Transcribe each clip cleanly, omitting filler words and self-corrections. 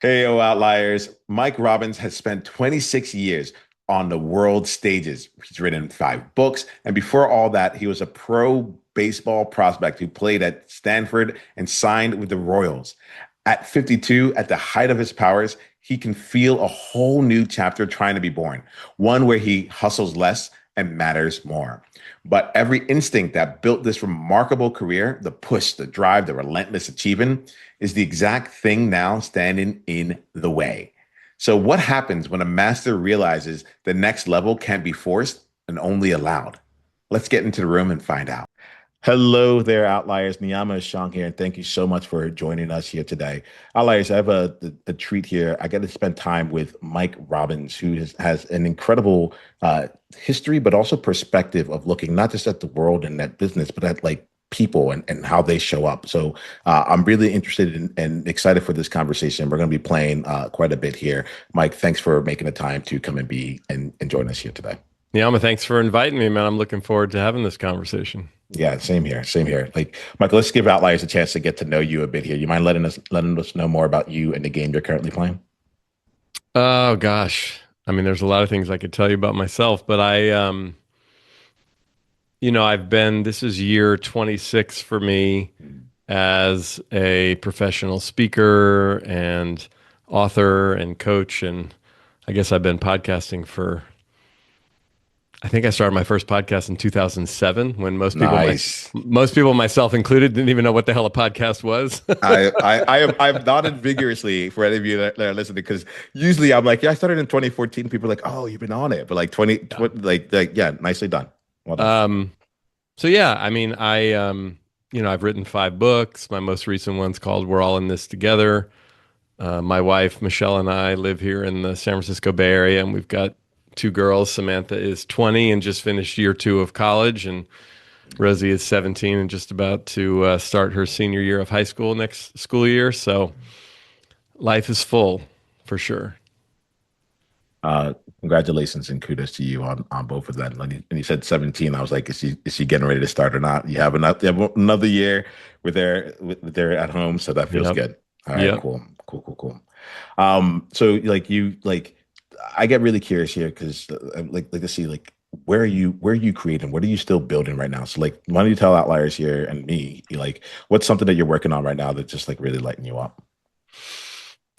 Hey, Outliers. Mike Robbins has spent 26 years on the world stages. He's written 5 books. And before all that, he was a pro baseball prospect who played at Stanford and signed with the Royals. At 52, at the height of his powers, he can feel a whole new chapter trying to be born, one where he hustles less and matters more. But every instinct that built this remarkable career, the push, the drive, the relentless achieving, is the exact thing now standing in the way. So, what happens when a master realizes the next level can't be forced and only allowed? Let's get into the room and find out. Hello there, Outliers. Niiamah is Sean here, and thank you so much for joining us here today. Outliers, I have a treat here. I get to spend time with Mike Robbins, who has an incredible history, but also perspective of looking not just at the world and at business, but at like people and how they show up. So I'm really interested in, and excited for this conversation. We're going to be playing quite a bit here. Mike, thanks for making the time to come and and join us here today. Niiamah, thanks for inviting me, man. I'm looking forward to having this conversation. Yeah, same here. Same here. Like, Michael, let's give Outliers a chance to get to know you a bit here. You mind letting us know more about you and the game you're currently playing? Oh gosh. I mean, there's a lot of things I could tell you about myself, but I've been, this is year 26 for me as a professional speaker and author and coach. And I guess I've been podcasting I think I started my first podcast in 2007 when Nice. most people, myself included, didn't even know what the hell a podcast was. I've nodded vigorously for any of you that are listening because usually I'm like, yeah, I started in 2014. People are like, oh, you've been on it, but like yeah, nicely done. Well done. So yeah, I mean, I've written 5 books. My most recent one's called "We're All in This Together." My wife Michelle and I live here in the San Francisco Bay Area, and we've got 2 girls. Samantha is 20 and just finished year 2 of college, and Rosie is 17 and just about to start her senior year of high school next school year. So life is full for sure. Uh, Congratulations and kudos to you on both of that. And you said 17. I was like, is she getting ready to start or not? You have another year with there at home, so that feels Yep. good. All right, Yep. cool. So I get really curious here because like to see like where are you creating? What are you still building right now? So like, why don't you tell Outliers here and me like what's something that you're working on right now that's just like really lighting you up?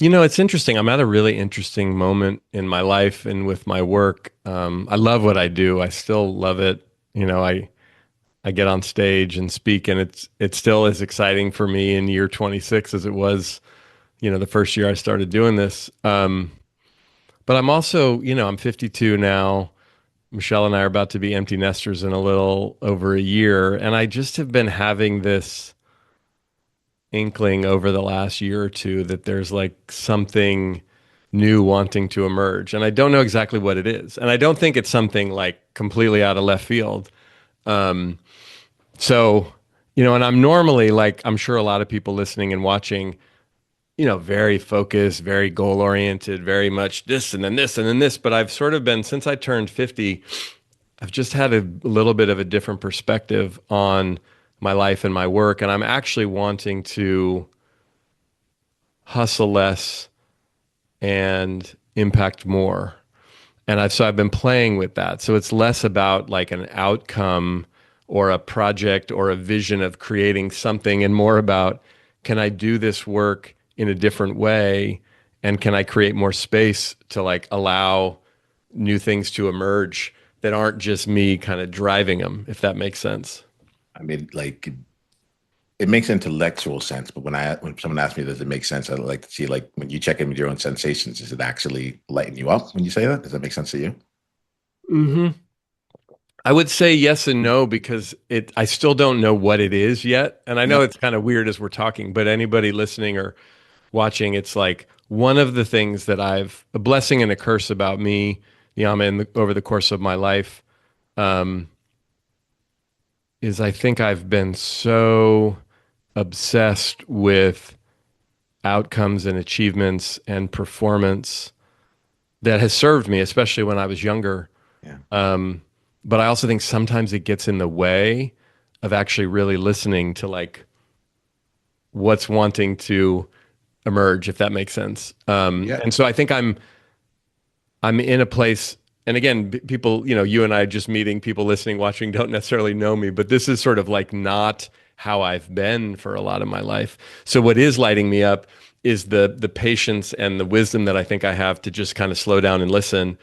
It's interesting. I'm at a really interesting moment in my life and with my work. I love what I do. I still love it. I get on stage and speak, and it's still as exciting for me in year 26 as it was, the first year I started doing this. But I'm also, I'm 52 now. Michelle and I are about to be empty nesters in a little over a year, and I just have been having this inkling over the last year or two that there's like something new wanting to emerge. And I don't know exactly what it is. And I don't think it's something like completely out of left field. Um, so, and I'm normally like, I'm sure a lot of people listening and watching, very focused, very goal oriented, very much this and then this and then this. But I've sort of been, since I turned 50, I've just had a little bit of a different perspective on my life and my work. And I'm actually wanting to hustle less and impact more. And I've been playing with that. So it's less about like an outcome or a project or a vision of creating something, and more about, can I do this work in a different way? And can I create more space to like allow new things to emerge that aren't just me kind of driving them, if that makes sense? I mean, like it makes intellectual sense, but when someone asks me, does it make sense? I'd like to see like when you check in with your own sensations, is it actually lighting you up when you say that? Does that make sense to you? hmm I would say yes and no, because I still don't know what it is yet. And I know Yep. it's kind of weird as we're talking, but anybody listening or watching, it's like one of the things that a blessing and a curse about me, Yama, over the course of my life, um, is I think I've been so obsessed with outcomes and achievements and performance that has served me, especially when I was younger. Yeah. Um, but I also think sometimes it gets in the way of actually really listening to like what's wanting to emerge, if that makes sense. Yeah. And so I think I'm in a place, and again, people, you and I just meeting, people listening, watching don't necessarily know me, but this is sort of like not how I've been for a lot of my life. So what is lighting me up is the patience and the wisdom that I think I have to just kind of slow down and listen.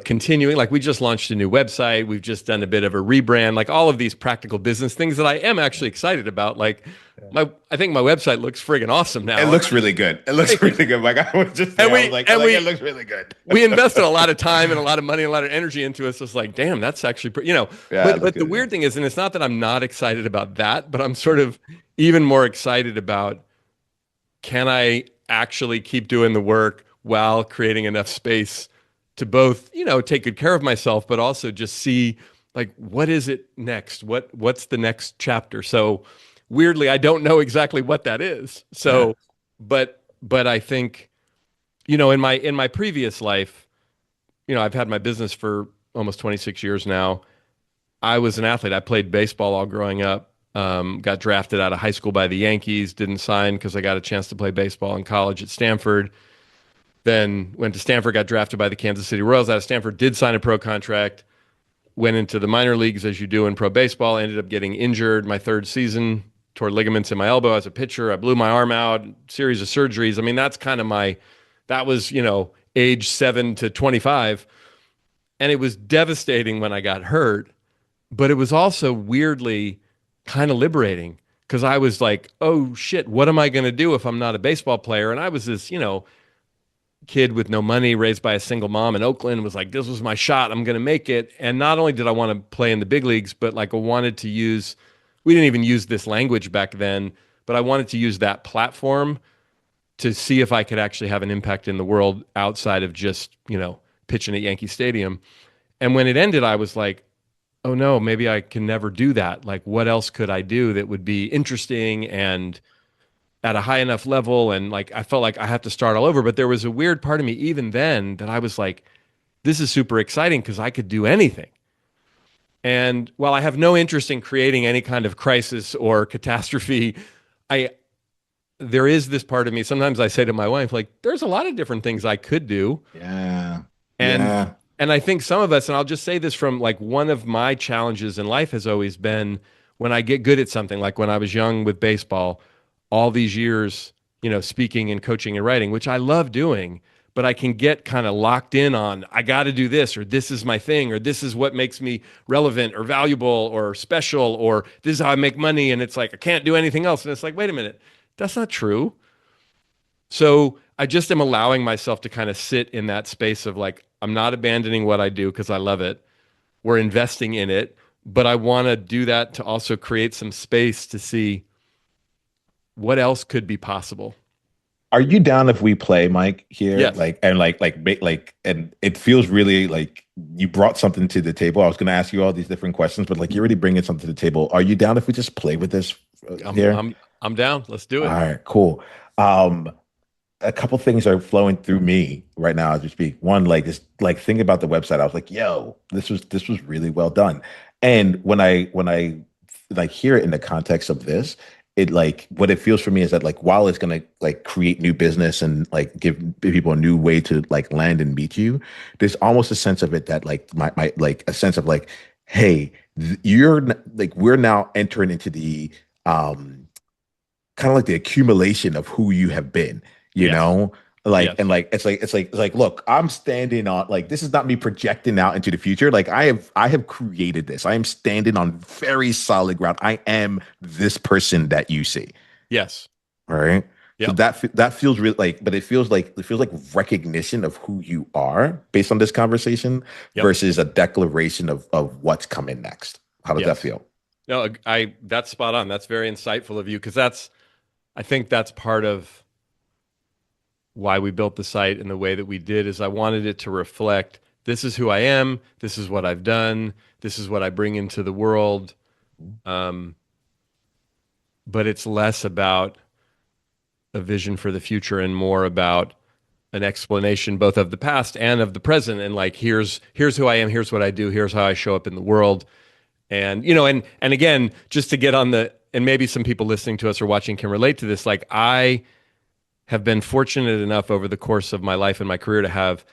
Continuing, like we just launched a new website, we've just done a bit of a rebrand, like all of these practical business things that I am actually excited about. Like I think my website looks friggin' awesome It now. looks really good. It looks Thank you. really good. Like I was just And there. I we was like, and it we looks really good. we invested a lot of time and a lot of money and a lot of energy into it. So it's like, damn, that's actually Yeah, it But looks the good. Yeah. weird thing is, and it's not that I'm not excited about that, but I'm sort of even more excited about, can I actually keep doing the work while creating enough space to both, take good care of myself, but also just see, like, what is it next? What's the next chapter? So weirdly, I don't know exactly what that is. Yeah. So, but I think, in my previous life, I've had my business for almost 26 years now. I was an athlete. I played baseball all growing up. Got drafted out of high school by the Yankees. Didn't sign because I got a chance to play baseball in college at Stanford. Then went to Stanford. Got drafted by the Kansas City Royals out of Stanford. Did sign a pro contract. Went into the minor leagues as you do in pro baseball. Ended up getting injured my third season. Tore ligaments in my elbow as a pitcher. I blew my arm out. Series of surgeries. I mean, that's kind of my. That was age 7 to 25, and it was devastating when I got hurt, but it was also weirdly kind of liberating because I was like, oh shit, what am I going to do if I'm not a baseball player? And I was this, kid with no money, raised by a single mom in Oakland, was like, this was my shot. I'm going to make it. And not only did I want to play in the big leagues, but like I wanted to use, we didn't even use this language back then, but I wanted to use that platform to see if I could actually have an impact in the world outside of just, pitching at Yankee Stadium. And when it ended, I was like, oh no, maybe I can never do that. Like, what else could I do that would be interesting and at a high enough level? And like, I felt like I have to start all over. But there was a weird part of me even then that I was like, this is super exciting because I could do anything. And while I have no interest in creating any kind of crisis or catastrophe, I there is this part of me. Sometimes I say to my wife, like, there's a lot of different things I could do. Yeah. And Yeah. and I think some of us, and I'll just say this from like one of my challenges in life has always been when I get good at something, like when I was young with baseball, all these years, speaking and coaching and writing, which I love doing, but I can get kind of locked in on, I got to do this, or this is my thing, or this is what makes me relevant or valuable or special, or this is how I make money. And it's like, I can't do anything else. And it's like, wait a minute, that's not true. So I just am allowing myself to kind of sit in that space of like, I'm not abandoning what I do because I love it. We're investing in it, but I want to do that to also create some space to see what else could be possible. Are you down if we play, Mike, here? Yes. And it feels really like you brought something to the table. I was going to ask you all these different questions, but like you're already bringing something to the table. Are you down if we just play with this I'm here? I'm I'm down. Let's do All it. right, cool. Um, a couple things are flowing through me right now as we speak. One, like this, like thinking about the website, I was like, "Yo, this was really well done." And when I like hear it in the context of this, it like what it feels for me is that like while it's gonna like create new business and like give people a new way to like land and meet you, there's almost a sense of it that like my like a sense of like, hey, like we're now entering into the kind of like the accumulation of who you have been, you Yes. know? Like and Yes. like it's like look, I'm standing on like this is not me projecting out into the future. Like I have created this. I am standing on very solid ground. I am this person that you see. Yes. All right. So Yep. that feels really like, but it feels like recognition of who you are based on this conversation Yep. versus a declaration of what's coming next. How does that Yes. feel? No, I that's spot on. That's very insightful of you because I think that's part of why we built the site in the way that we did is I wanted it to reflect, this is who I am, this is what I've done, this is what I bring into the world. Um, but it's less about a vision for the future and more about an explanation both of the past and of the present, and like, here's who I am, here's what I do, here's how I show up in the world. And and again, just to get on the, and maybe some people listening to us or watching can relate to this, like I have been fortunate enough over the course of my life and my career to have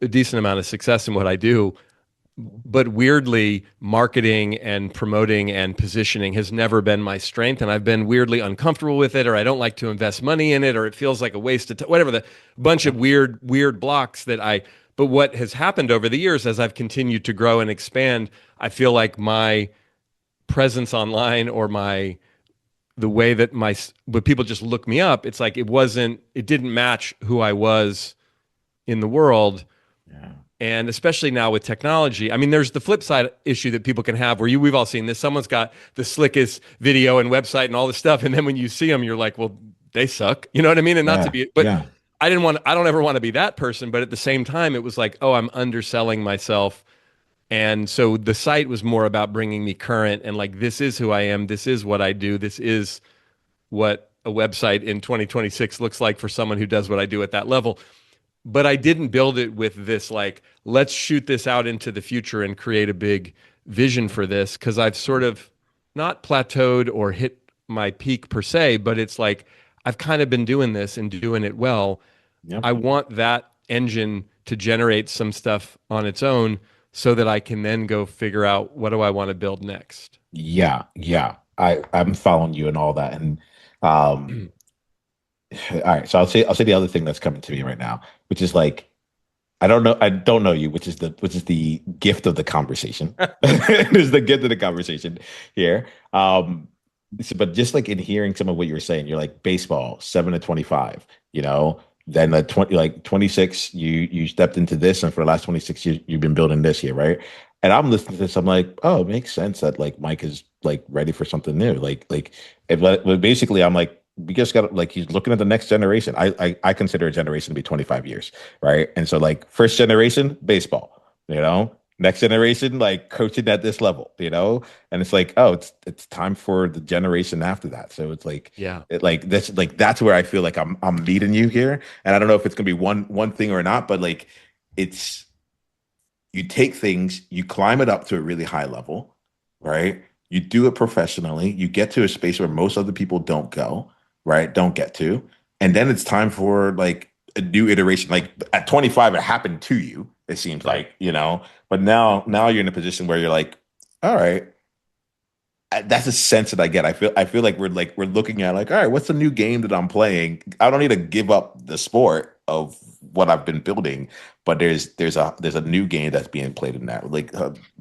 a decent amount of success in what I do. But weirdly, marketing and promoting and positioning has never been my strength. And I've been weirdly uncomfortable with it, or I don't like to invest money in it, or it feels like a waste of time, whatever, the bunch of weird blocks that but what has happened over the years as I've continued to grow and expand, I feel like my presence online or the way that when people just look me up, it's like it didn't match who I was in the world. Yeah. And especially now with technology, I mean, there's the flip side issue that people can have where we've all seen this. Someone's got the slickest video and website and all this stuff. And then when you see them, you're like, well, they suck. You know what I mean? And not to Yeah. be, but Yeah. I don't ever want to be that person. But at the same time, it was like, oh, I'm underselling myself. And so the site was more about bringing me current and like, this is who I am. This is what I do. This is what a website in 2026 looks like for someone who does what I do at that level. But I didn't build it with this like, let's shoot this out into the future and create a big vision for this, because I've sort of not plateaued or hit my peak per se, but it's like I've kind of been doing this and doing it well. Yep. I want that engine to generate some stuff on its own so that I can then go figure out what do I want to build next. Yeah. Yeah. I'm following you and all that. And um all right, so I'll say the other thing that's coming to me right now, which is like I don't know you, which is the gift of the conversation. Is the gift of the conversation here. But just like in hearing some of what you were saying, you're like baseball 7 to 25, then at 20 like 26, you stepped into this, and for the last 26 years you've been building this here, right? And I'm listening to this, I'm like, oh, it makes sense that like Mike is like ready for something new. But basically I'm like, we just got like he's looking at the next generation. I consider a generation to be 25 years, right? And so like first generation baseball, next generation like coaching at this level, and it's like, oh, it's time for the generation after that. So it's like Yeah. that's where I feel like I'm meeting you here, and I don't know if it's gonna be one thing or not, but like it's you take things, you climb it up to a really high level, right? You do it professionally. You get to a space where most other people don't go, right? Don't get to. And then it's time for like a new iteration. Like at 25, it happened to you, it seems Right. like, but now you're in a position where you're like, all right, that's a sense that I get. I feel like we're looking at like, all right, what's the new game that I'm playing? I don't need to give up the sport of what I've been building, but there's a new game that's being played in that. Like,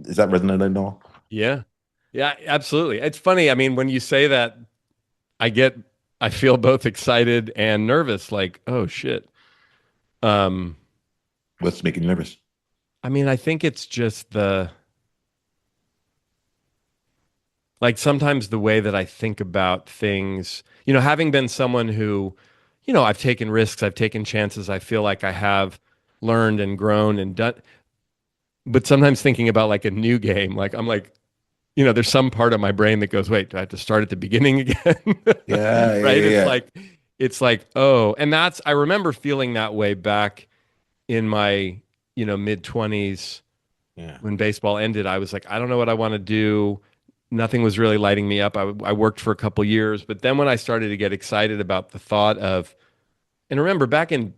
is that resonant at all? Yeah. Yeah, absolutely. It's funny. I mean, when you say that, I get, I feel both excited and nervous, like, oh shit. Um, What's making you nervous? I mean, I think it's just like sometimes the way that I think about things, having been someone who, I've taken risks, I've taken chances, I feel like I have learned and grown and done, but sometimes thinking about like a new game, like I'm like, there's some part of my brain that goes, wait, do I have to start at the beginning again? Yeah, yeah, Right? yeah, yeah. It's like, oh, and I remember feeling that way back in my, mid 20s Yeah. when baseball ended. I was like, I don't know what I want to do. Nothing was really lighting me up. I worked for a couple years, but then when I started to get excited about the thought of, and remember back in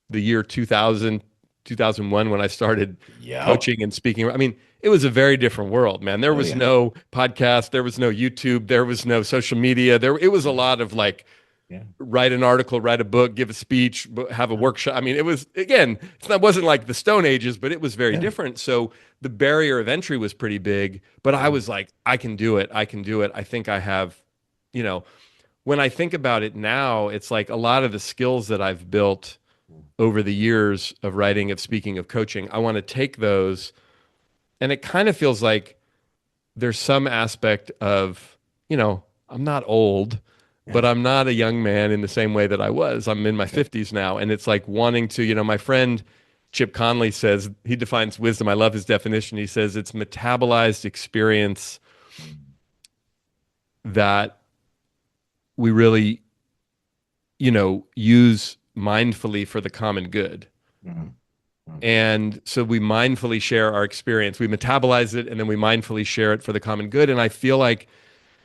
the year 2000, 2001, when I started Yep. coaching and speaking, I mean, it was a very different world, man. There Oh was yeah. no podcast, there was no YouTube, there was no social media. It was a lot of like Yeah. write an article, write a book, give a speech, have a workshop. I mean, it was again, it wasn't like the Stone Ages, but it was very Yeah. different. So the barrier of entry was pretty big. But I Yeah. was like, I can do it. I can do it. I think I have, you know, when I think about it now, it's like a lot of the skills that I've built over the years of writing, of speaking, of coaching, I want to take those. And it kind of feels like there's some aspect of, I'm not old, Yeah. but I'm not a young man in the same way that I was. I'm in my Yeah. 50s now. And it's like wanting to, my friend Chip Conley says, he defines wisdom. I love his definition. He says it's metabolized experience that we really, use mindfully for the common good. Mhm. Mhm. And so we mindfully share our experience. We metabolize it and then we mindfully share it for the common good. And I feel like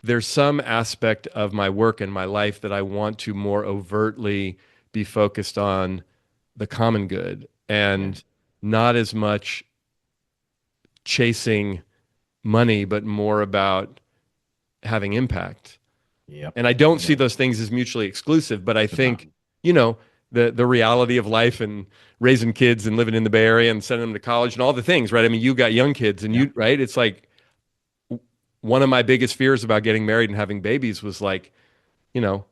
there's some aspect of my work and my life that I want to more overtly be focused on the common good Yeah. and not as much chasing money, but more about having impact. Yep. And I don't see Yep. those things as mutually exclusive, but I It's not. think, you know, the reality of life and raising kids and living in the Bay Area and sending them to college and all the things, right? I mean, you got young kids and Yeah. you, right? It's like one of my biggest fears about getting married and having babies was like, you know,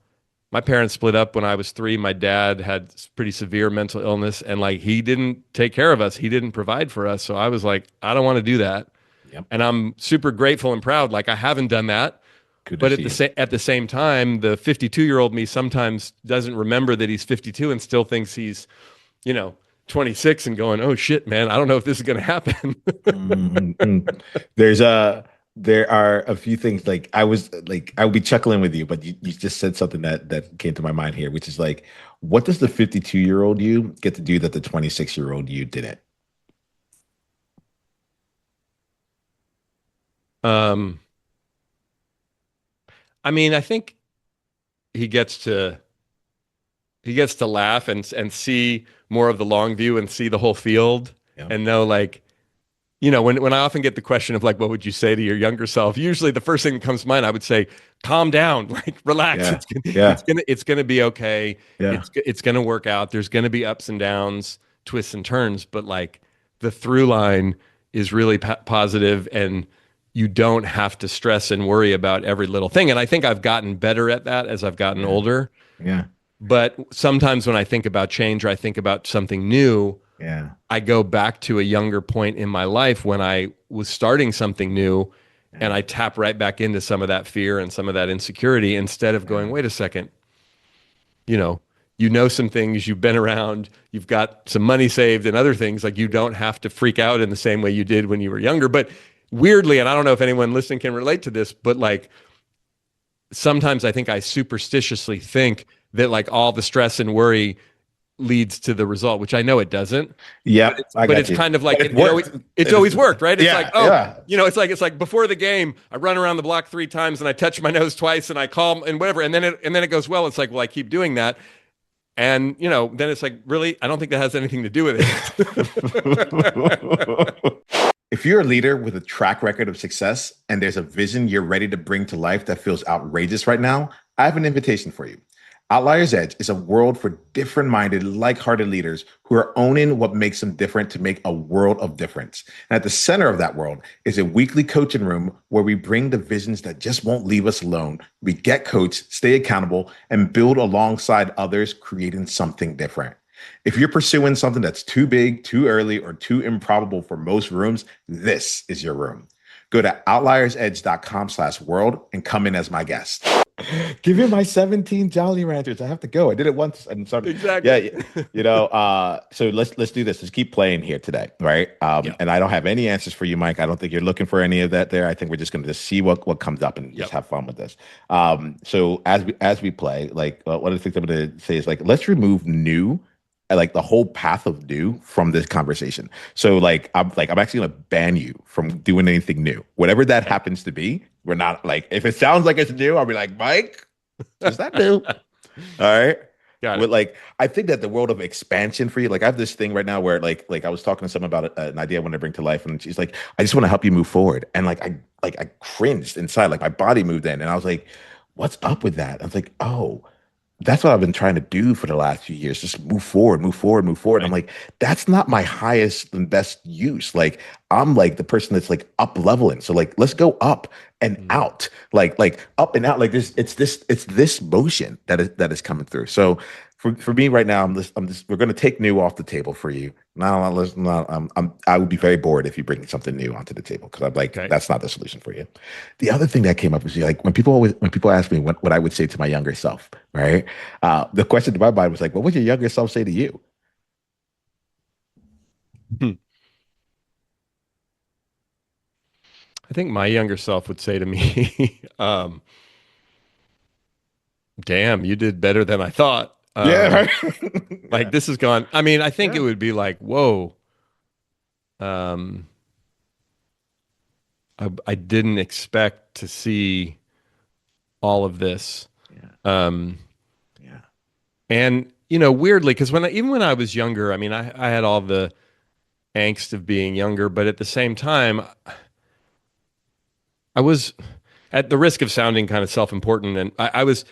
my parents split up when I was 3. My dad had pretty severe mental illness and like he didn't take care of us. He didn't provide for us. So I was like, I don't want to do that. Yep. And I'm super grateful and proud. Like I haven't done that. But Kudos to you. at the same time, the 52-year-old me sometimes doesn't remember that he's 52 and still thinks he's, you know, 26 and going, oh shit, man, I don't know if this is going to happen. Mm. There's a there are a few things like I would be chuckling with you, but you just said something that came to my mind here, which is like, what does the 52-year-old you get to do that the 26-year-old you didn't? um, I mean, I think he gets to laugh and see more of the long view and see the whole field Yeah. and know like when I often get the question of like, what would you say to your younger self? Usually the first thing that comes to mind, I would say, calm down, like relax. Yeah. Yeah. It's gonna be okay. Yeah. It's gonna work out. There's gonna be ups and downs, twists and turns, but like the through line is really positive, and you don't have to stress and worry about every little thing. And I think I've gotten better at that as I've gotten Yeah. older. Yeah. But sometimes when I think about change or I think about something new, Yeah. I go back to a younger point in my life when I was starting something new and Yeah. I tap right back into some of that fear and some of that insecurity instead of going, Yeah. wait a second, you know, some things, you've been around, you've got some money saved and other things, like you don't have to freak out in the same way you did when you were younger. But weirdly, and I don't know if anyone listening can relate to this, but like sometimes I think I superstitiously think that like all the stress and worry leads to the result, which I know it doesn't. But Yep. I it's got you. kind of like But it worked. it's It is, always worked, right? It's like, yeah. oh, Yeah. it's like before the game, I run around the block 3 times and I touch my nose twice and I calm and whatever, and then it goes well. It's like, well, I keep doing that. And then it's like, really, I don't think that has anything to do with it. If you're a leader with a track record of success and there's a vision you're ready to bring to life that feels outrageous right now, I have an invitation for you. Outlier's Edge is a world for different minded, like hearted leaders who are owning what makes them different to make a world of difference. And at the center of that world is a weekly coaching room where we bring the visions that just won't leave us alone. We get coached, stay accountable, and build alongside others, creating something different. If you're pursuing something that's too big, too early, or too improbable for most rooms, this is your room. Go to outliersedge.com/world and come in as my guest. Give me my 17 Jolly Ranchers. I have to go. I did it once and sorry. Exactly. Yeah, so let's do this. Let's keep playing here today, right? Yep. And I don't have any answers for you, Mike. I don't think you're looking for any of that there. I think we're just going to just see what comes up and just have fun with this. So as we play, like one of the things I'm going to say is like let's remove new, like the whole path of new from this conversation. So I'm actually going to ban you from doing anything new, whatever that happens to be. We're not like if it sounds like it's new, I'll be like, Mike, is that new? All right. Got But it. like, I think that the world of expansion for you, like I have this thing right now where like I was talking to someone about an idea I want to bring to life, and she's like, I just want to help you move forward. And I cringed inside, like my body moved in, and I was like, what's up with that? I was like, oh, that's what I've been trying to do for the last few years. Just move forward, move forward, move forward. I'm Right. like, that's not my highest and best use. Like, I'm like the person that's like up leveling. So like, let's go up and Mm. out, like up and out. Like it's this motion that is coming through. So for me right now, we're going to take new off the table for you. No, let's not. I would be very bored if you bring something new onto the table because I'm like, Okay. that's not the solution for you. The other thing that came up is like when people ask me what I would say to my younger self, right? The question to my mind was like, what would your younger self say to you? Hmm. I think my younger self would say to me, damn, you did better than I thought. Yeah, right. Like Yeah, this is gone. I mean, I think it yeah, would be like, whoa, um, I didn't expect to see all of this. Yeah. Um, Yeah. and weirdly, because even when I was younger, I mean, I had all the angst of being younger, but at the same time, I was at the risk of sounding kind of self-important, and I was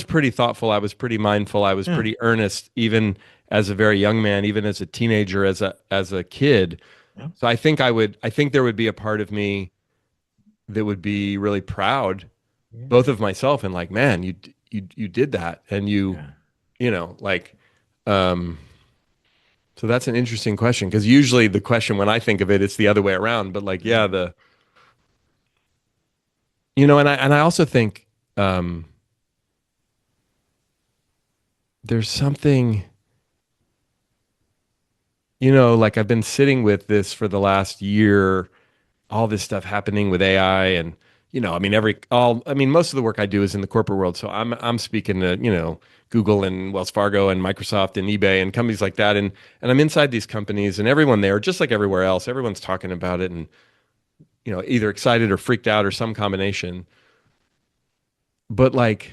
pretty thoughtful. I was pretty mindful. I was Yeah. pretty earnest, even as a very young man, even as a teenager, as a kid. Yeah. So I think there would be a part of me that would be really proud, both of myself and like, man, you did that, and Yeah. like, um, so that's an interesting question because usually the question when I think of it, it's the other way around. But like, Yeah. yeah, and I also think um, there's something, like I've been sitting with this for the last year, all this stuff happening with AI, and I mean, most of the work I do is in the corporate world, so I'm speaking to Google and Wells Fargo and Microsoft and eBay and companies like that, and I'm inside these companies, and everyone there, just like everywhere else, everyone's talking about it, and either excited or freaked out or some combination. But like,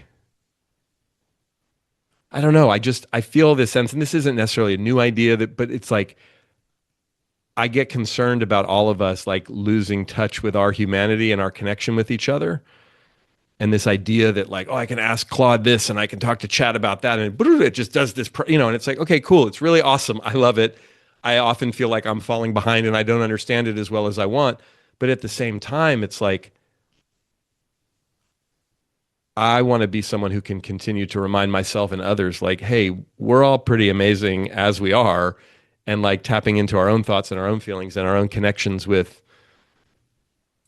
I don't know. I feel this sense, and this isn't necessarily a new idea but it's like I get concerned about all of us like losing touch with our humanity and our connection with each other. And this idea that like, oh, I can ask Claude this and I can talk to Chat about that, and it just does this, and it's like, okay, cool. It's really awesome. I love it. I often feel like I'm falling behind and I don't understand it as well as I want. But at the same time, it's like, I want to be someone who can continue to remind myself and others, like, hey, we're all pretty amazing as we are. And like tapping into our own thoughts and our own feelings and our own connections with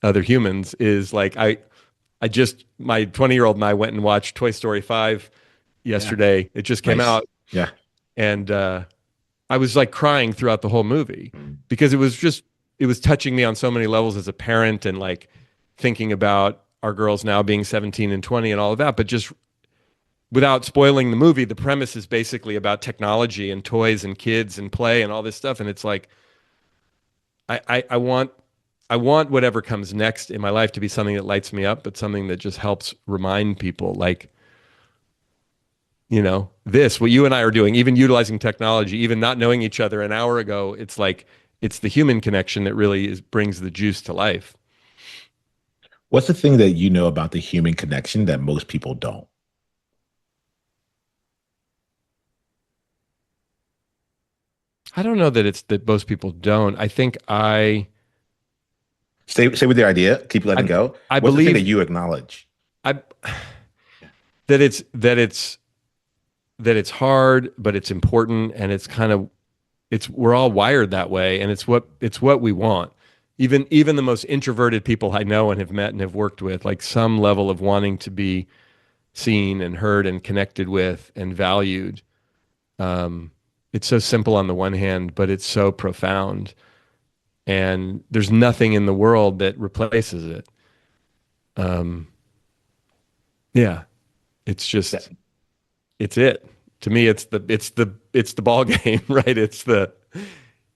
other humans is like, my 20-year-old and I went and watched Toy Story 5 Yeah. yesterday. It just came Nice. out. Yeah. And I was like crying throughout the whole movie Mm. because it was touching me on so many levels as a parent and like thinking about our girls now being 17 and 20 and all of that. But just without spoiling the movie, the premise is basically about technology and toys and kids and play and all this stuff. And it's like, I want whatever comes next in my life to be something that lights me up, but something that just helps remind people like, this, what you and I are doing, even utilizing technology, even not knowing each other an hour ago, it's like, it's the human connection that really brings the juice to life. What's the thing that you know about the human connection that most people don't? I don't know that it's that most people don't. I think Stay with your idea. Keep letting I, go. I What's the thing that believe you acknowledge? I, that it's hard, but it's important. And it's kind of, we're all wired that way. And it's what we want. Even the most introverted people I know and have met and have worked with, like some level of wanting to be seen and heard and connected with and valued. Um, it's so simple on the one hand, but it's so profound. And there's nothing in the world that replaces it. Um, yeah, it's That, just, it's it. To me, it's the ball game, right?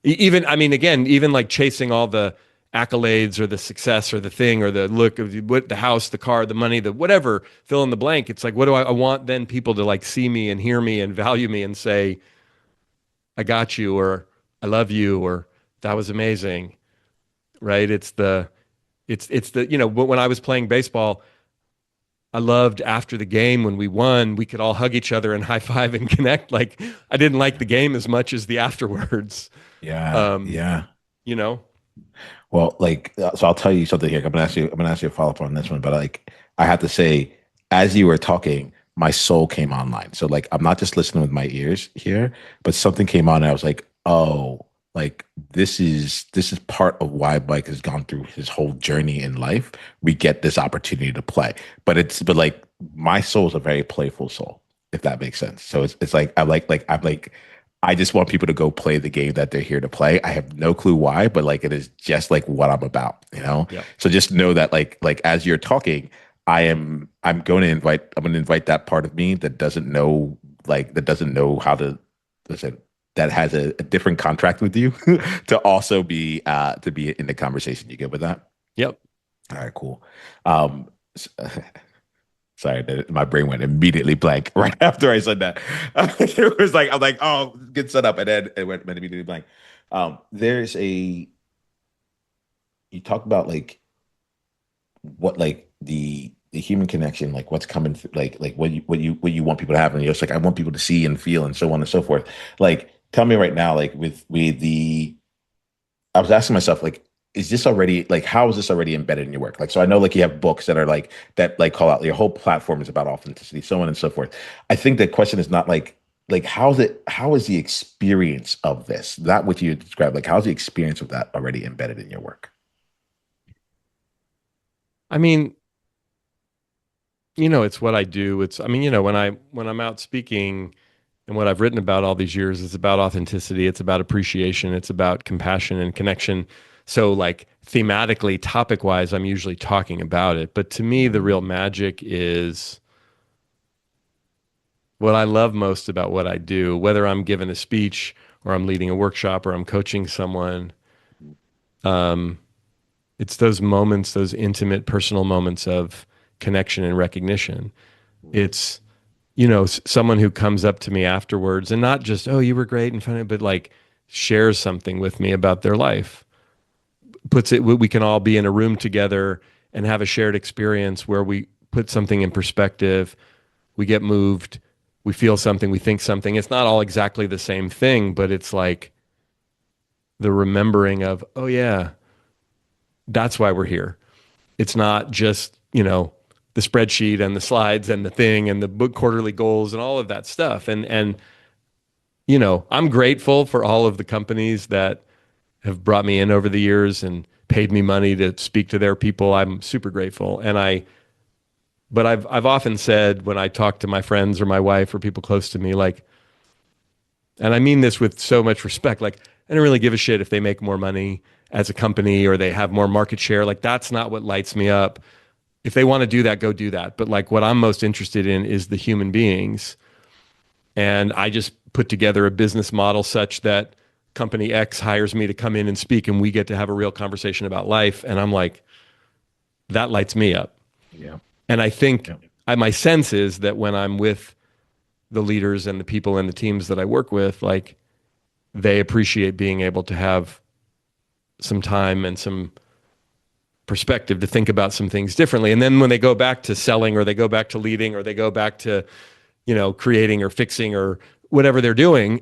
Even, I mean, again, even like chasing all the accolades or the success or the thing or the look of the house, the car, the money, the whatever, fill in the blank. It's like, what do I want then people to like see me and hear me and value me and say, I got you, or I love you, or that was amazing, right? It's the, when I was playing baseball, I loved after the game when we won, we could all hug each other and high five and connect. Like I didn't like the game as much as the afterwards. yeah, Um, yeah. you know, Well, like, so I'll tell you something here. I'm gonna ask you a follow up on this one, but like, I have to say, as you were talking, my soul came online. So like, I'm not just listening with my ears here, but something came on, and I was like, oh, like this is part of why Mike has gone through his whole journey in life. We get this opportunity to play, but like, my soul is a very playful soul, if that makes sense. So it's like I'm like I just want people to go play the game that they're here to play. I have no clue why, but like it is just like what I'm about, you know? yeah, So just know that like as you're talking, I'm going to invite that part of me that doesn't know how to listen, that has a different contract with you to also be in the conversation. You good with that? yep. All right, cool. Um Sorry, my brain went immediately blank right after I said that. It was like I'm like, oh, get set up, and then went immediately blank. There's a you talk about like what like the human connection, like what's coming, like what you want people to have, and you're just like I want people to see and feel, and so on and so forth. Like, tell me right now, like with the I was asking myself, like, is this already like how is this already embedded in your work? Like, so I know like you have books that are like that like call out your whole platform is about authenticity, so on and so forth. I think the question is not like how is the experience of this, not what you described, like how's the experience of that already embedded in your work? I mean, it's what I do. It's, I mean, when I'm out speaking and what I've written about all these years is about authenticity. It's about appreciation. It's about compassion and connection. So, like, thematically, topic wise, I'm usually talking about it. But to me, the real magic is what I love most about what I do, whether I'm giving a speech or I'm leading a workshop or I'm coaching someone. Um, it's those moments, those intimate, personal moments of connection and recognition. It's, someone who comes up to me afterwards and not just, oh, you were great and funny, but like shares something with me about their life, puts it, we can all be in a room together and have a shared experience where we put something in perspective, we get moved, we feel something, we think something. It's not all exactly the same thing, but it's like the remembering of, oh, yeah, that's why we're here. It's not just, the spreadsheet and the slides and the thing and the book quarterly goals and all of that stuff. And I'm grateful for all of the companies that have brought me in over the years and paid me money to speak to their people. I'm super grateful. But I've often said when I talk to my friends or my wife or people close to me, like, and I mean this with so much respect, like, I don't really give a shit if they make more money as a company or they have more market share. Like, that's not what lights me up. If they want to do that, go do that. But like, what I'm most interested in is the human beings. And I just put together a business model such that company X hires me to come in and speak, and we get to have a real conversation about life. And I'm like, that lights me up. Yeah. And I think Yeah. my sense is that when I'm with the leaders and the people and the teams that I work with, like, they appreciate being able to have some time and some perspective to think about some things differently. And then when they go back to selling or they go back to leading or they go back to, creating or fixing or whatever they're doing,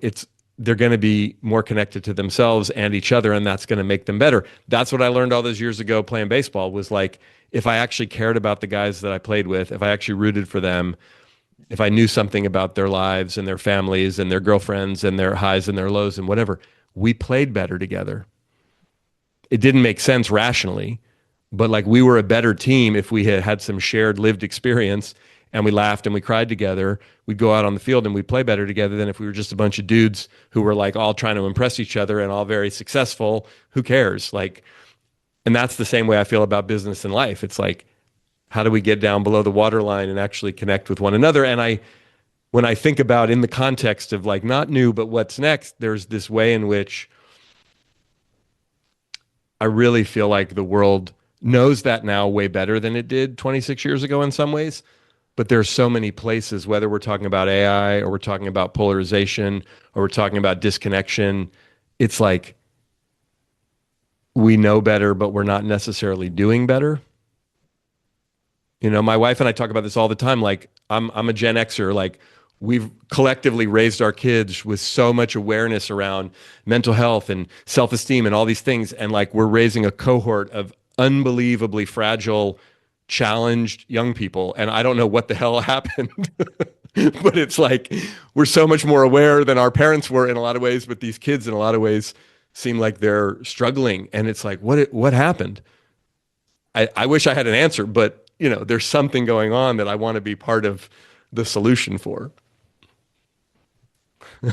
they're going to be more connected to themselves and each other, and that's going to make them better. That's what I learned all those years ago playing baseball, was like, if I actually cared about the guys that I played with, if I actually rooted for them, if I knew something about their lives and their families and their girlfriends and their highs and their lows and whatever, we played better together. It didn't make sense rationally, but like, we were a better team if we had had some shared lived experience and we laughed and we cried together. We'd go out on the field and we'd play better together than if we were just a bunch of dudes who were like all trying to impress each other and all very successful. Who cares? Like, and that's the same way I feel about business and life. It's like, how do we get down below the waterline and actually connect with one another? And when I think about in the context of like not new, but what's next, there's this way in which I really feel like the world knows that now way better than it did 26 years ago in some ways. But there's so many places, whether we're talking about AI or we're talking about polarization or we're talking about disconnection, it's like we know better, but we're not necessarily doing better. My wife and I talk about this all the time. Like, I'm a Gen Xer. Like, we've collectively raised our kids with so much awareness around mental health and self-esteem and all these things. And like, we're raising a cohort of unbelievably fragile, challenged young people. And I don't know what the hell happened, but it's like, we're so much more aware than our parents were in a lot of ways, but these kids in a lot of ways seem like they're struggling. And it's like, what happened? I wish I had an answer, but there's something going on that I want to be part of the solution for.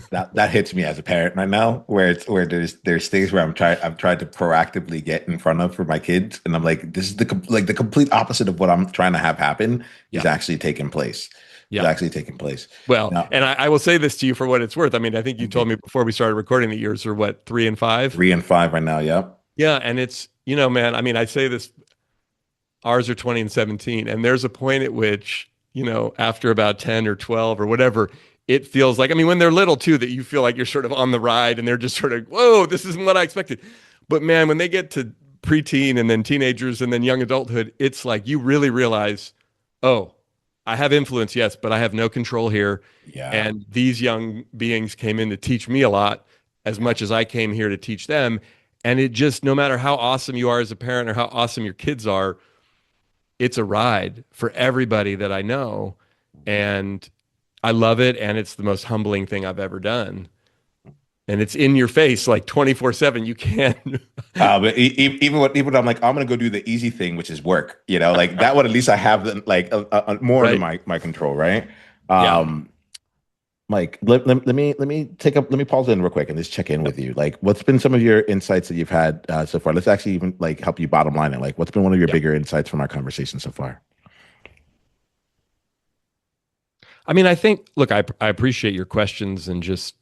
That hits me as a parent right now, where there's things where I'm trying to proactively get in front of for my kids, and I'm like, this is the complete opposite of what I'm trying to have happen is Yeah. actually taking place. Is Yeah. actually taking place. Well, Now, and I will say this to you for what it's worth. I mean, I think you told okay, me before we started recording that yours are what, 3 and 5? 3 and 5 right now. Yep. Yeah. And it's, man, I mean, I say this, ours are 20 and 17. And there's a point at which, after about 10 or 12 or whatever, it feels like, I mean, when they're little too, that you feel like you're sort of on the ride and they're just sort of, whoa, this isn't what I expected. But man, when they get to preteen and then teenagers and then young adulthood, it's like you really realize, oh, I have influence, yes, but I have no control here. Yeah. And these young beings came in to teach me a lot as much as I came here to teach them. And it just, no matter how awesome you are as a parent or how awesome your kids are, it's a ride for everybody that I know. And I love it. And it's the most humbling thing I've ever done. And it's in your face like 24/7. You can't. But even when I'm like, I'm gonna go do the easy thing, which is work, like that one, at least I have like more under Right. my control, right? Yeah. Um, Mike, let me pause in real quick and just check in with you. Like, what's been some of your insights that you've had so far? Let's actually even like help you bottom line it. Like, what's been one of your Yeah. bigger insights from our conversation so far? I mean, I think, look, I appreciate your questions and just,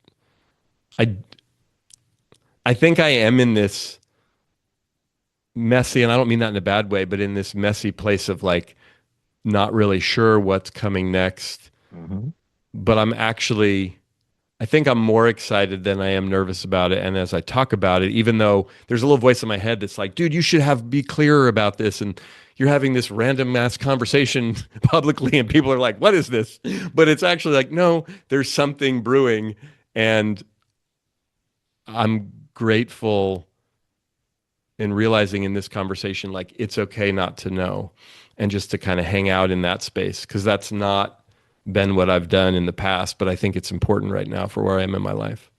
I, I think I am in this messy, and I don't mean that in a bad way, but in this messy place of like not really sure what's coming next. Hmm. But I think I'm more excited than I am nervous about it. And as I talk about it, even though there's a little voice in my head that's like, dude, you should be clearer about this. And you're having this random mass conversation publicly, and people are like, what is this? But it's actually like, no, there's something brewing. And I'm grateful in realizing in this conversation, like, it's okay not to know and just to kind of hang out in that space, because that's not been what I've done in the past. But I think it's important right now for where I am in my life.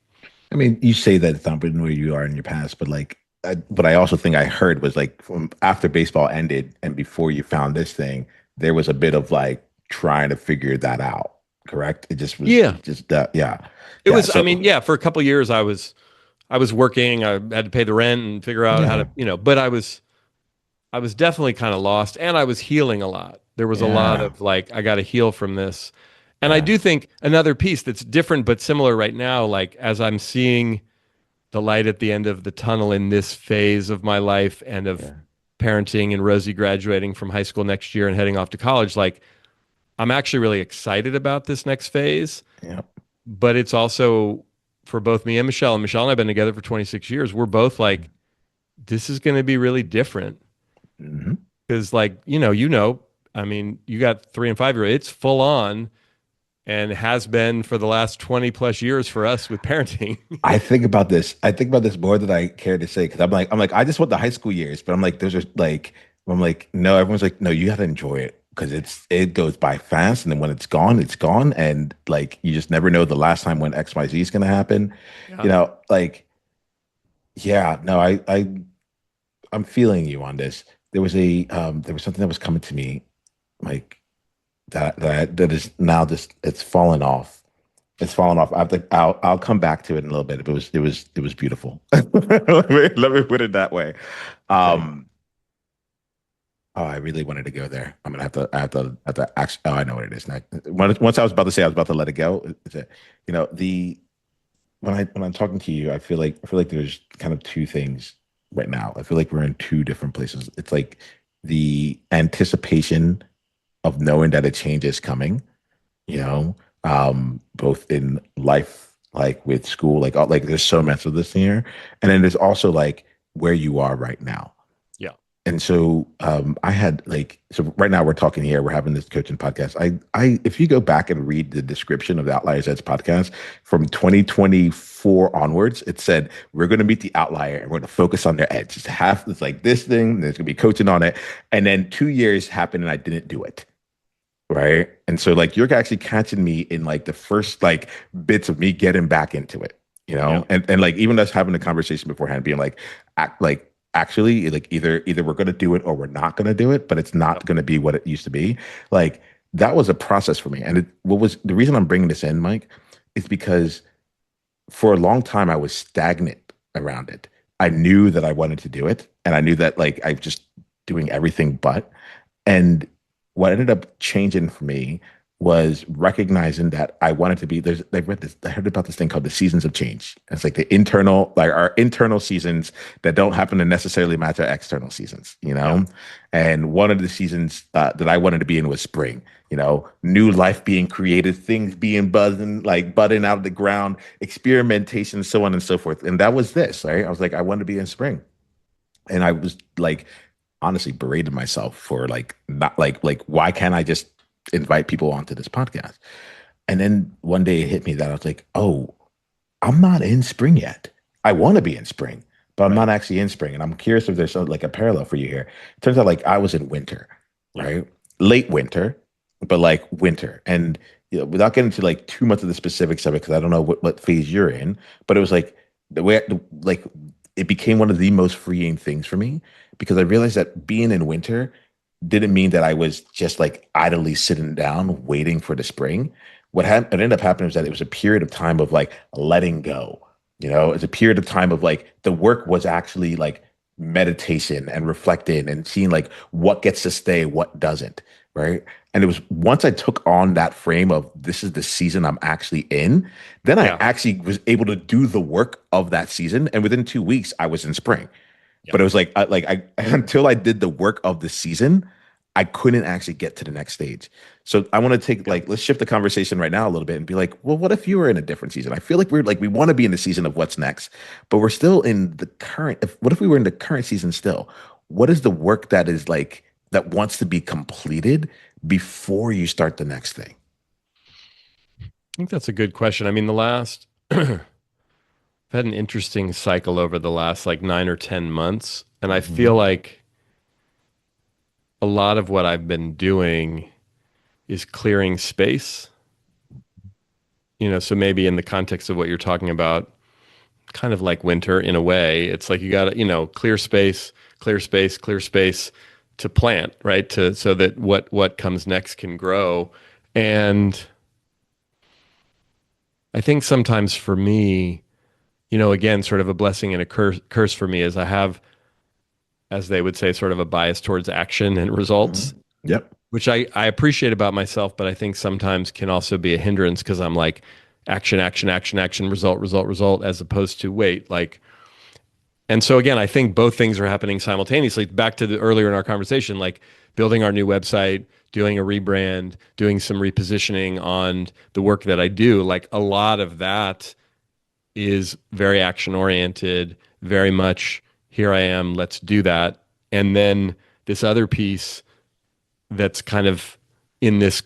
I mean, you say that it's not been where you are in your past, but like, but I also think I heard was like from after baseball ended and before you found this thing, there was a bit of like trying to figure that out. Correct? It just was Yeah. just that. Yeah, It yeah. was, I So mean, yeah, for a couple of years I was working, I had to pay the rent and figure out how yeah, to, but I was definitely kind of lost, and I was healing a lot. There was a lot yeah, of like, I got to heal from this. And I yeah, do think another piece that's different but similar right now, like as I'm seeing the light at the end of the tunnel in this phase of my life and of yeah, parenting and Rosie graduating from high school next year and heading off to college, like I'm actually really excited about this next phase. yeah. But it's also for both me and Michelle. And Michelle and I have been together for 26 years. We're both like, this is going to be really different Hmm. because, like, I mean, you got 3 and 5 year old. It's full on and has been for the last 20 plus years for us with parenting. I think about this. I think about this more than I care to say because I'm like, I just want the high school years, but I'm like, there's just like, I'm like, no, everyone's like, no, you got to enjoy it because it goes by fast, and then when it's gone, and like you just never know the last time when XYZ is going to happen. Yeah. Like, yeah, no, I'm feeling you on this. There was something that was coming to me, like that is now just it's fallen off. It's fallen off. I'll come back to it in a little bit. It was beautiful. Let me put it that way. Thanks. Um, oh, I really wanted to go there. I'm gonna have to actually. Oh, I know what it is now. Once I was about to say I was about to let it go. It's a, the when I'm talking to you, I feel like there's kind of two things right now. I feel like we're in two different places. It's like the anticipation of knowing that a change is coming, both in life, like with school, like there's so much of this here. And then there's also like where you are right now. Yeah. And so I had like so right now we're talking here, we're having this coaching podcast. I if you go back and read the description of the Outliers Edge podcast from 2024 onwards, it said we're gonna meet the outlier and we're gonna focus on their edge. It's like this thing, there's gonna be coaching on it. And then 2 years happened and I didn't do it. Right. And so like you're actually catching me in like the first like bits of me getting back into it, Yeah. and like even us having a conversation beforehand, being like, like actually like either we're gonna do it or we're not gonna do it, but it's not Yep. gonna be what it used to be. Like that was a process for me. And what was the reason I'm bringing this in, Mike, is because for a long time I was stagnant around it. I knew that I wanted to do it, and I knew that like I just doing everything but. And what ended up changing for me was recognizing that I wanted to be I heard about this thing called the seasons of change. It's like the internal, like our internal seasons that don't happen to necessarily match our external seasons, you Yeah. know? And one of the seasons that I wanted to be in was spring, new life being created, things being budding out of the ground, experimentation, so on and so forth. And that was this, right? I was like, I wanted to be in spring. And I was like, honestly berated myself for like not like why can't I just invite people onto this podcast? And then one day it hit me that I was like, oh, I'm not in spring yet. I want to be in spring, but I'm Right. not actually in spring. And I'm curious if there's like a parallel for you here. It turns out like I was in winter, Yeah. right? Late winter, but like winter. And without getting into like too much of the specifics of it, because I don't know what phase you're in, but it was like like it became one of the most freeing things for me because I realized that being in winter didn't mean that I was just like idly sitting down waiting for the spring. What ended up happening was that it was a period of time of like letting go. It's a period of time of like the work was actually like meditation and reflecting and seeing like what gets to stay, what doesn't, right? And it was once I took on that frame of this is the season I'm actually in, then I Yeah. actually was able to do the work of that season. And within 2 weeks, I was in spring. Yeah. But it was like I until I did the work of the season, I couldn't actually get to the next stage. So I want to take Yeah. like let's shift the conversation right now a little bit and be like, well, what if you were in a different season? I feel like we want to be in the season of what's next, but we're still in the current. What if we were in the current season still? What is the work that is like that wants to be completed before you start the next thing? I think that's a good question. I mean, I've had an interesting cycle over the last like 9 or 10 months. And I feel Mhm. like a lot of what I've been doing is clearing space. So maybe in the context of what you're talking about, kind of like winter in a way, it's like you got to, clear space, clear space, clear space to plant, right? To so that what comes next can grow. And I think sometimes for me, again, sort of a blessing and a curse for me is I have, as they would say, sort of a bias towards action and results, Mhm. Yep. which I appreciate about myself, but I think sometimes can also be a hindrance because I'm like action, action, action, action, result, result, result, as opposed to wait, like, and so again, I think both things are happening simultaneously. Back to the earlier in our conversation, like building our new website, doing a rebrand, doing some repositioning on the work that I do, like a lot of that is very action oriented, very much here I am, let's do that. And then this other piece that's kind of in this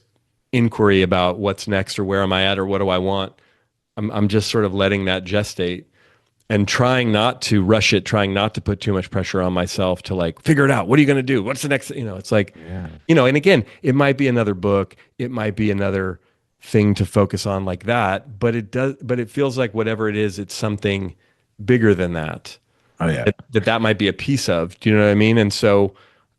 inquiry about what's next or where am I at or what do I want. I'm just sort of letting that gestate and trying not to rush it, trying not to put too much pressure on myself to like figure it out. What are you going to do? What's the next? It's like, Yeah. and again, it might be another book, it might be another thing to focus on like that, but it feels like whatever it is, it's something bigger than that. Oh yeah. That might be a piece of. Do you know what I mean? And so,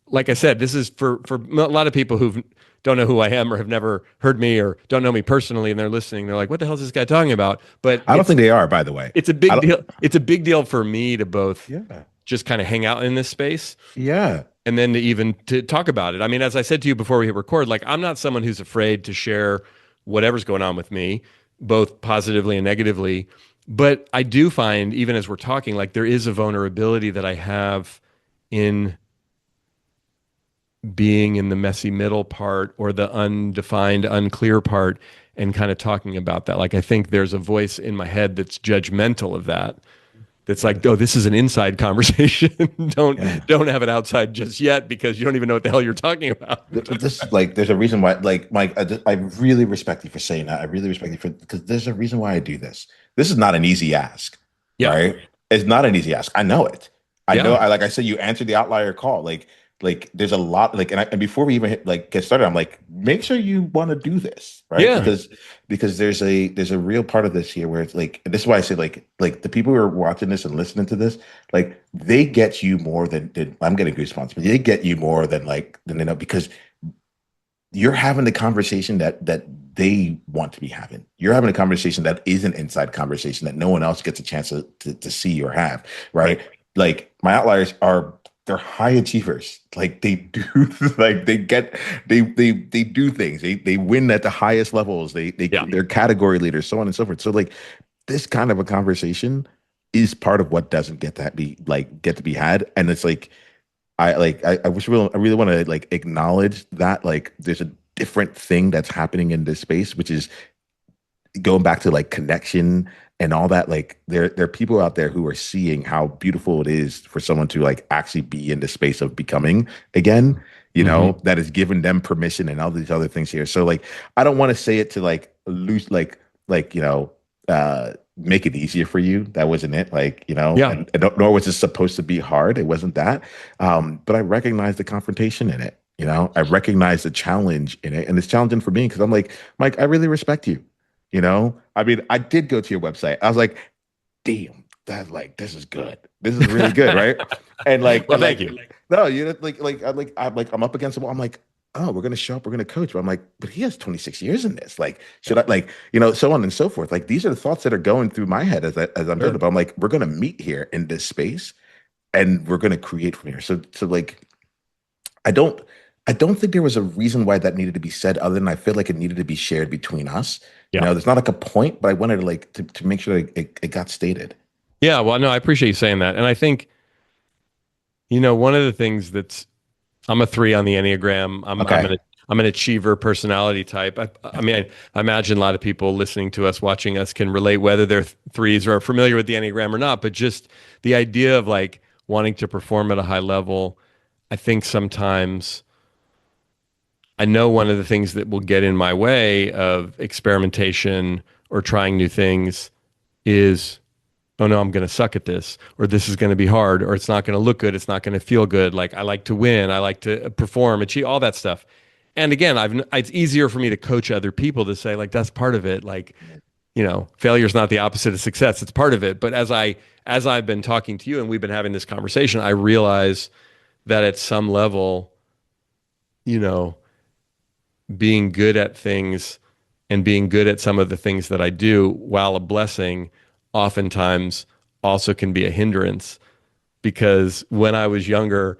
like I said, this is for a lot of people who don't know who I am or have never heard me or don't know me personally, and they're listening. They're like, "What the hell is this guy talking about?" But I don't think they are, by the way. it's a I big don't. deal. It's a big deal for me to both Yeah. just kind of hang out in this space Yeah. and then to even to talk about it. I mean, as I said to you before we hit record, like I'm not someone who's afraid to share whatever's going on with me, both positively and negatively. But I do find, even as we're talking, like there is a vulnerability that I have in being in the messy middle part or the undefined, unclear part and kind of talking about that. Like I think there's a voice in my head that's judgmental of that. That's like, oh, this is an inside conversation. don't Yeah. don't have it outside just yet because you don't even know what the hell you're talking about. This like there's a reason why like Mike I really respect you for saying that. I really respect you for because there's a reason why I do this. This is not an easy ask, Yeah. right? It's not an easy ask. I know it. I know. Yeah. I like I said, you answered the outlier call. Like there's a lot like and before we even get started, I'm like, make sure you want to do this, right? Yeah. Because there's a real part of this here where it's like and this is why I say like the people who are watching this and listening to this, like they get you more than I'm getting goosebumps, but they get you more than they know because you're having the conversation that they want to be having. You're having a conversation that is an inside conversation that no one else gets a chance to see or have, right? Right. Like my outliers are they're high achievers. Like they do, like they do things. They win at the highest levels. Yeah. They're category leaders, so on and so forth. So like this kind of a conversation is part of what doesn't get to be had. And it's like I really want to like acknowledge that like there's a different thing that's happening in this space, which is going back to like connection and all that. Like there are people out there who are seeing how beautiful it is for someone to like actually be in the space of becoming again, Hmm. that has given them permission and all these other things here. So like I don't want to say it to like lose like make it easier for you. That wasn't it. Like, Yeah. and nor was it supposed to be hard. It wasn't that. But I recognize the confrontation in it. I recognize the challenge in it. And it's challenging for me because I'm like, Mike, I really respect you. I mean, I did go to your website. I was like, damn, that's like, this is good. This is really good, right? And like, Well, thank you. no, I'm up against the wall. I'm like, oh, we're gonna show up, we're gonna coach. But I'm like, but he has 26 years in this. Like, should I like, so on and so forth. Like, these are the thoughts that are going through my head as I'm doing it. Sure. But I'm like, we're gonna meet here in this space, and we're gonna create from here. So like, I don't I don't think there was a reason why that needed to be said other than I feel like it needed to be shared between us. Yeah. There's not like a point, but I wanted to like to make sure it got stated. Yeah. Well, no, I appreciate you saying that. And I think, one of the things I'm a 3 on the Enneagram. Okay. I'm an achiever personality type. I mean, I imagine a lot of people listening to us, watching us can relate whether they're threes or are familiar with the Enneagram or not, but just the idea of like wanting to perform at a high level, I think sometimes I know one of the things that will get in my way of experimentation or trying new things is, oh no, I'm going to suck at this, or this is going to be hard, or it's not going to look good, it's not going to feel good. Like I like to win, I like to perform, achieve all that stuff. And again, it's easier for me to coach other people to say like that's part of it. Like, failure is not the opposite of success; it's part of it. But as I've been talking to you and we've been having this conversation, I realize that at some level, you know, being good at things and being good at some of the things that I do, while a blessing, oftentimes also can be a hindrance. Because when I was younger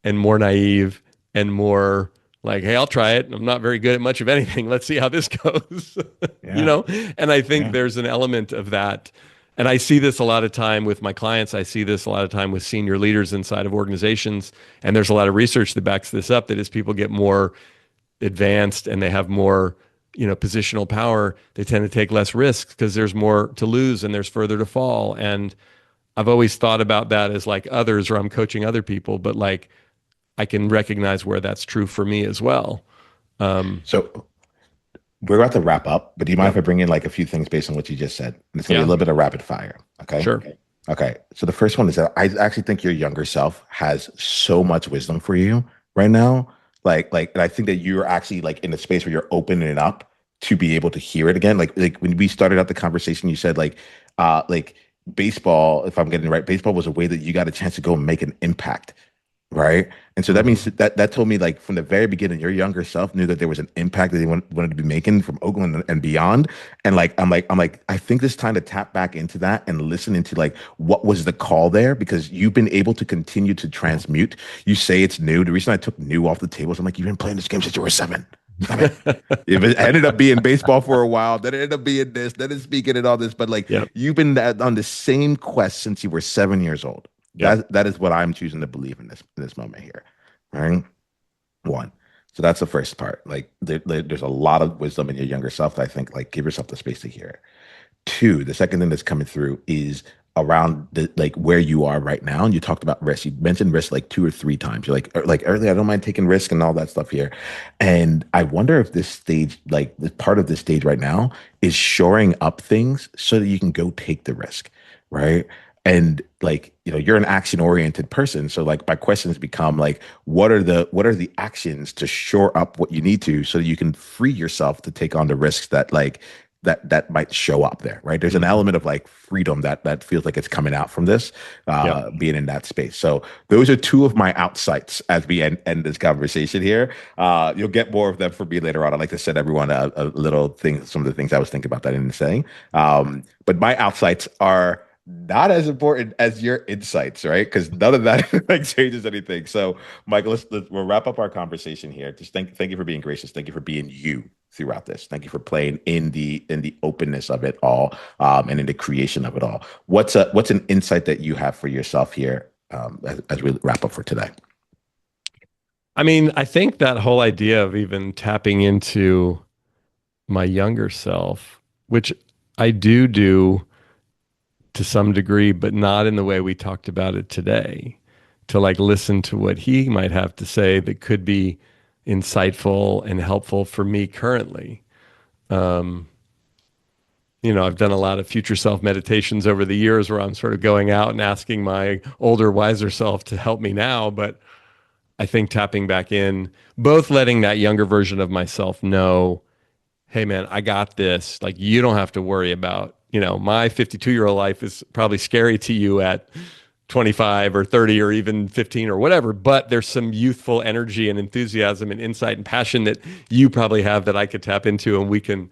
and more naive and more like, hey, I'll try it. I'm not very good at much of anything. Let's see how this goes. you Yeah. know? And I think Yeah. there's an element of that. And I see this a lot of time with my clients. I see this a lot of time with senior leaders inside of organizations. And there's a lot of research that backs this up that as people get more advanced and they have more positional power, they tend to take less risks because there's more to lose and there's further to fall. And I've always thought about that as like others, or I'm coaching other people, but like I can recognize where that's true for me as well. um So we're about to wrap up, but do you mind if yep. I bring in like a few things based on what you just said? And it's gonna be a Yeah. little bit of rapid fire. Okay. Sure. Okay. So the first one is that I actually think your younger self has so much wisdom for you right now. And I think that you're actually like in a space where you're opening it up to be able to hear it again. Like when we started out the conversation, you said like baseball, if I'm getting it right, baseball was a way that you got a chance to go and make an impact. Right. And so that Hmm. means that told me like from the very beginning, your younger self knew that there was an impact that they wanted to be making from Oakland and beyond. And I'm like, I think it's time to tap back into that and listen into like what was the call there, because you've been able to continue to transmute. You say it's new. The reason I took new off the table is I'm like, you've been playing this game since you were 7. Stop it. It ended up being baseball for a while, then it ended up being this, then it's speaking and all this. But like Yep. you've been on the same quest since you were 7 years old. Yep. That is what I'm choosing to believe in this moment here. Right. One. So that's the first part. Like there's a lot of wisdom in your younger self that I think like give yourself the space to hear it. Two, the second thing that's coming through is around the like where you are right now. And you talked about risk. You mentioned risk like 2 or 3 times. You're like earlier, I don't mind taking risk and all that stuff here. And I wonder if this stage, like the part of this stage right now, is shoring up things so that you can go take the risk, right? And like, you're an action oriented person. So like my questions become like, what are the actions to shore up what you need to so that you can free yourself to take on the risks that like that might show up there, right? There's an Hmm. element of like freedom that feels like it's coming out from this, Yep. being in that space. So those are two of my outsights as we end this conversation here. You'll get more of them from me later on. I'd like to send everyone a little thing, some of the things I was thinking about that I didn't say. But my outsights are not as important as your insights, right? Because none of that like changes anything. So, Michael, we'll wrap up our conversation here. Just thank you for being gracious. Thank you for being you throughout this. Thank you for playing in the openness of it all, and in the creation of it all. What's an insight that you have for yourself here, as we wrap up for today? I mean, I think that whole idea of even tapping into my younger self, which I do to some degree, but not in the way we talked about it today, to like listen to what he might have to say that could be insightful and helpful for me currently. Um, I've done a lot of future self meditations over the years where I'm sort of going out and asking my older, wiser self to help me now. But I think tapping back in, both letting that younger version of myself know, hey man, I got this. Like you don't have to worry about, my 52-year-old life is probably scary to you at 25 or 30 or even 15 or whatever, but there's some youthful energy and enthusiasm and insight and passion that you probably have that I could tap into and we can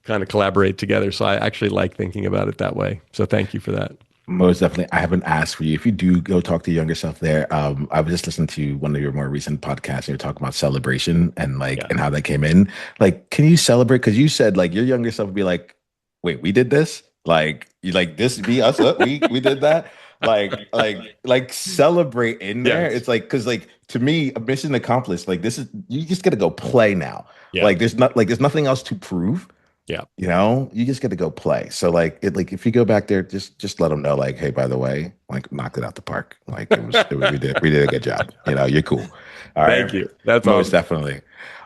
kind of collaborate together. So I actually like thinking about it that way. So thank you for that. Most definitely. I haven't asked for you. If you do go talk to your younger self there, I was just listening to one of your more recent podcasts. And you're talking about celebration and like Yeah. and how that came in. Like, can you celebrate? Because you said like your younger self would be like, "Wait, we did this? Like, you like this? Be us? We did that? Like celebrate in there." Yes. It's like because like to me, a mission accomplished. Like this is you just got to go play now. Yeah. Like there's nothing else to prove. Yeah. You just get to go play. So like if you go back there, just let them know, like, hey, by the way, like knocked it out the park. Like we did a good job. You're cool. All Thank right. you. That's Most awesome. definitely.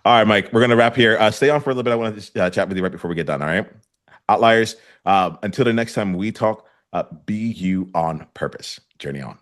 All right, Mike, we're gonna wrap here. Stay on for a little bit. I want to just chat with you right before we get done. All right. Outliers. Until the next time we talk, be you on purpose. Journey on.